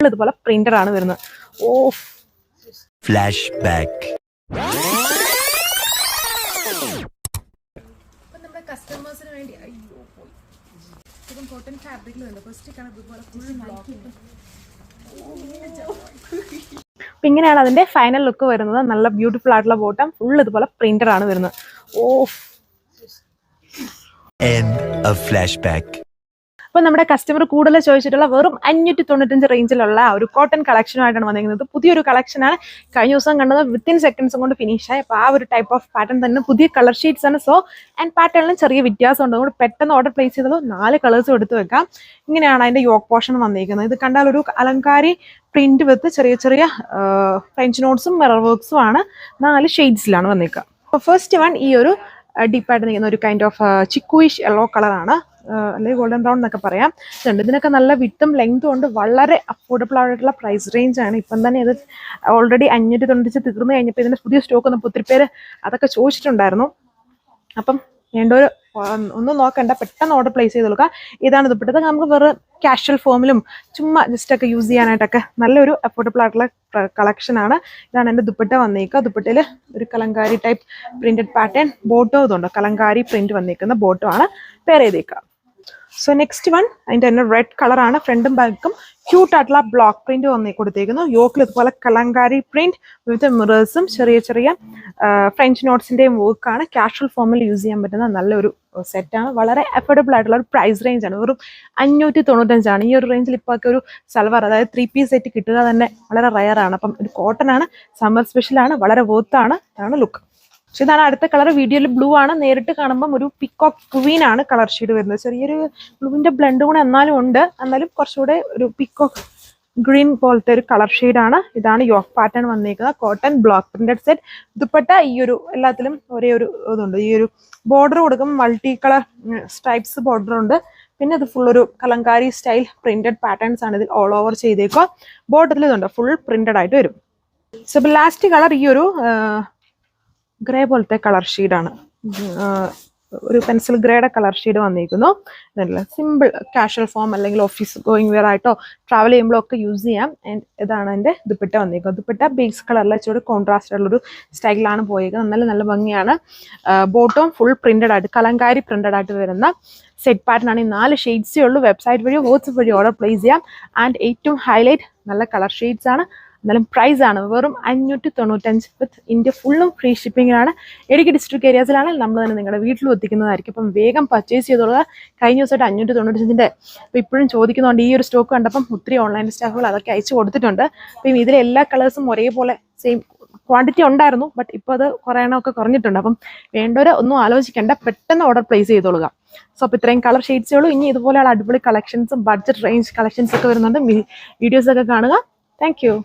ഇതുപോലെ പ്രിന്റഡ് ആണ് വരുന്നത്. ഓ ഫ്ലാഷ് ബാക്ക്. നമ്മുടെ കസ്റ്റമേഴ്സിന് വേണ്ടി കോട്ടൺ ഫാബ്രിക്കിൽ വരുന്നത് ഫസ്റ്റ് കാണാൻ ഇതുപോലെ അപ്പം ഇങ്ങനെയാണ് അതിന്റെ ഫൈനൽ ലുക്ക് വരുന്നത്. നല്ല ബ്യൂട്ടിഫുൾ ആയിട്ടുള്ള ബോട്ടം ഫുൾ ഇതുപോലെ പ്രിന്റഡ് ആണ് വരുന്നത്. ഓ ഫ്ലാഷ് ബാക്ക്. അപ്പോൾ നമ്മുടെ കസ്റ്റമർ കൂടുതൽ ചോദിച്ചിട്ടുള്ള വെറും 595 റേഞ്ചിലുള്ള ഒരു കോട്ടൺ കളക്ഷനുമായിട്ടാണ് വന്നിരിക്കുന്നത്. പുതിയൊരു കളക്ഷനാണ്. കഴിഞ്ഞ ദിവസം കണ്ടത് വിത്തിൻ സെക്കൻഡ്സ് കൊണ്ട് ഫിനിഷായി. അപ്പോൾ ആ ഒരു ടൈപ്പ് ഓഫ് പാറ്റേൺ തന്നെ പുതിയ കളർ ഷീറ്റ്സ് ആണ്. സോ ആൻഡ് പാറ്റേണിലും ചെറിയ വ്യത്യാസമുണ്ട്. അതുകൊണ്ട് പെട്ടെന്ന് ഓർഡർ പ്ലേസ് ചെയ്തത് 4 കളേഴ്സും എടുത്ത് വെക്കാം. ഇങ്ങനെയാണ് അതിന്റെ യോക്ക് പോർഷൻ വന്നിരിക്കുന്നത്. ഇത് കണ്ടാൽ ഒരു അലങ്കാരി പ്രിന്റ് വിത്ത് ചെറിയ ചെറിയ ഫ്രഞ്ച് നോട്ട്സും മിറർ വർക്ക്സും ആണ്. 4 ഷെയ്ഡ്സിലാണ് വന്നിരിക്കുക. അപ്പോൾ ഫസ്റ്റ് വൺ ഈ ഒരു ഡീപ്പായിട്ട് നിൽക്കുന്ന ഒരു കൈൻഡ് ഓഫ് ചിക്കുയിഷ് യെല്ലോ കളറാണ്, അല്ലെങ്കിൽ ഗോൾഡൻ ബ്രൗൺ എന്നൊക്കെ പറയാം. ഇതുണ്ട്. ഇതിനൊക്കെ നല്ല വിത്തും ലെങ്തും ഉണ്ട്. വളരെ അഫോർഡബിൾ ആയിട്ടുള്ള പ്രൈസ് റേഞ്ച് ആണ്. ഇപ്പം തന്നെ ഇത് ഓൾറെഡി 590 തീർന്നു കഴിഞ്ഞപ്പോൾ ഇതിൻ്റെ പുതിയ സ്റ്റോക്ക് ഒന്നും ഒത്തിരി പേര് അതൊക്കെ ചോദിച്ചിട്ടുണ്ടായിരുന്നു. അപ്പം വേണ്ടൊരു ഒന്നും നോക്കണ്ട, പെട്ടെന്ന് ഓർഡർ പ്ലേസ് ചെയ്ത് കൊടുക്കുക. ഇതാണ് ദുപ്പട്ട. നമുക്ക് വെറും കാഷ്വൽ ഫോമിലും ചുമ്മാ ജസ്റ്റ് ഒക്കെ യൂസ് ചെയ്യാനായിട്ടൊക്കെ നല്ലൊരു അഫോർഡബിൾ ആയിട്ടുള്ള കളക്ഷനാണ്. ഇതാണ് എൻ്റെ ദുപ്പട്ട വന്നേക്കുക. ദുപ്പട്ടയിൽ ഒരു കലങ്കാരി ടൈപ്പ് പ്രിന്റഡ് പാറ്റേൺ ബോട്ടോ ഇതുണ്ട്. കലങ്കാരി പ്രിന്റ് വന്നിരിക്കുന്ന ബോട്ടോ ആണ് പെയർ ചെയ്തേക്കുക. സോ നെക്സ്റ്റ് വൺ അതിൻ്റെ തന്നെ റെഡ് കളറാണ്. ഫ്രണ്ടും ബാക്കും ക്യൂട്ട് ആയിട്ടുള്ള ബ്ലോക്ക് പ്രിന്റ് വന്ന് കൊടുത്തേക്കുന്നു. യോക്കിൽ ഇതുപോലെ കലങ്കാരി പ്രിന്റ് വിത്ത് മിറേഴ്സും ചെറിയ ചെറിയ ഫ്രഞ്ച് നോട്ട്സിന്റെയും വർക്കാണ്. കാഷ്വൽ ഫോമിൽ യൂസ് ചെയ്യാൻ പറ്റുന്ന നല്ലൊരു സെറ്റാണ്. വളരെ അഫോർഡബിൾ ആയിട്ടുള്ള ഒരു പ്രൈസ് റേഞ്ച് ആണ്. വെറും 595 ഈ ഒരു റേഞ്ചിൽ ഇപ്പോൾ ഒക്കെ ഒരു സൽവാർ, അതായത് 3 പീസ് സെറ്റ് കിട്ടുക തന്നെ വളരെ റയർ ആണ്. അപ്പം ഒരു കോട്ടൺ ആണ്, സമ്മർ സ്പെഷ്യലാണ്, വളരെ വർത്താണ്. ഇതാണ് ലുക്ക്. പക്ഷെ ഇതാണ് അടുത്ത കളർ. വീഡിയോയിൽ ബ്ലൂ ആണ്, നേരിട്ട് കാണുമ്പോൾ ഒരു പിക്കോക്ക് ക്വീൻ ആണ് കളർ ഷെയ്ഡ് വരുന്നത്. ചെറിയൊരു ബ്ലൂവിന്റെ ബ്ലെൻഡ് കൂടെ എന്നാലും ഉണ്ട്. എന്നാലും കുറച്ചുകൂടെ ഒരു പിക്കോക്ക് ഗ്രീൻ പോലത്തെ ഒരു കളർ ഷെയ്ഡാണ്. ഇതാണ് യോക്ക് പാറ്റേൺ വന്നിരിക്കുന്നത്. Cotton block printed set. Dupatta ഈ ഒരു എല്ലാത്തിലും ഒരേ ഒരു ഇതുണ്ട്. ഈ ഒരു ബോർഡർ കൊടുക്കും, മൾട്ടി കളർ സ്ട്രൈപ്സ് ബോർഡർ ഉണ്ട്. പിന്നെ ഇത് ഫുൾ ഒരു കലങ്കാരി സ്റ്റൈൽ പ്രിന്റഡ് പാറ്റേൺസ് ആണ് ഇതിൽ ഓൾ ഓവർ ചെയ്തേക്കുക. ബോർഡറിൽ ഇതുണ്ട്, ഫുൾ പ്രിന്റഡ് ആയിട്ട് വരും. സോ ലാസ്റ്റ് കളർ ഈ ഒരു ഗ്രേ പോലത്തെ കളർ ഷെയ്ഡാണ്. ഒരു പെൻസിൽ ഗ്രേയുടെ കളർ ഷെയ്ഡ് വന്നിരിക്കുന്നു. ഇതല്ല സിമ്പിൾ കാഷ്വൽ ഫോം അല്ലെങ്കിൽ ഓഫീസ് ഗോയിങ് വെയർ ആയിട്ടോ ട്രാവൽ ചെയ്യുമ്പോഴോ ഒക്കെ യൂസ് ചെയ്യാം. ആൻഡ് ഇതാണ് എൻ്റെ ദുപ്പട്ട വന്നിരിക്കുന്നത്. ദുപ്പട്ട ബേസ് കളറിൽ വെച്ചൊരു കോൺട്രാസ്റ്റ് ഉള്ളൊരു സ്റ്റൈലിലാണ് പോയിരിക്കുന്നത്. നല്ല ഭംഗിയാണ്. ബോട്ടം ഫുൾ പ്രിന്റഡ് ആയിട്ട് കലങ്കാരി പ്രിന്റഡ് ആയിട്ട് വരുന്ന സെറ്റ് പാറ്റേൺ ആണ്. ഈ 4 ഷെയ്ഡ്സേ ഉള്ളൂ. വെബ്സൈറ്റ് വഴിയോ വാട്സ്ആപ്പ് വഴിയോ ഓർഡർ പ്ലേസ് ചെയ്യാം. ആൻഡ് ഏറ്റവും ഹൈലൈറ്റ് നല്ല കളർ ഷെയ്ഡ്സ് ആണ്. എന്നാലും പ്രൈസ് ആണ് വെറും 595 വിത്ത് ഇന്ത്യ ഫുള്ളും ഫ്രീ ഷിപ്പിങ്ങിലാണ്. ഇടുക്കി ഡിസ്ട്രിക്ട് ഏരിയാസിലാണ് നമ്മൾ തന്നെ നിങ്ങളുടെ വീട്ടിലും എത്തിക്കുന്നതായിരിക്കും. അപ്പം വേഗം പർച്ചേസ് ചെയ്തോളുക. കഴിഞ്ഞ ദിവസമായിട്ട് 595 ഇപ്പം ഇപ്പോഴും ചോദിക്കുന്നുണ്ട്. ഈ ഒരു സ്റ്റോക്ക് കണ്ടപ്പം ഒത്തിരി ഓൺലൈൻ സ്റ്റാഫുകൾ അതൊക്കെ അയച്ചു കൊടുത്തിട്ടുണ്ട്. അപ്പം ഇതിലെ എല്ലാ കളേഴ്സും ഒരേപോലെ സെയിം ക്വാണ്ടിറ്റി ഉണ്ടായിരുന്നു. ബട്ട് ഇപ്പോൾ അത് കുറേ എണ്ണമൊക്കെ കുറഞ്ഞിട്ടുണ്ട്. അപ്പം വേണ്ടവർ ഒന്നും ആലോചിക്കേണ്ട, പെട്ടെന്ന് ഓർഡർ പ്ലേസ് ചെയ്തോളുക. സോ അപ്പോൾ ഇത്രയും കളർ ഷെയ്ഡ്സേ ഉള്ളൂ. ഇനി ഇതുപോലെയുള്ള അടിപൊളി കളക്ഷൻസും ബഡ്ജറ്റ് റേഞ്ച് കളക്ഷൻസ് ഒക്കെ വരുന്നുണ്ട്. വീഡിയോസൊക്കെ കാണുക. Thank you.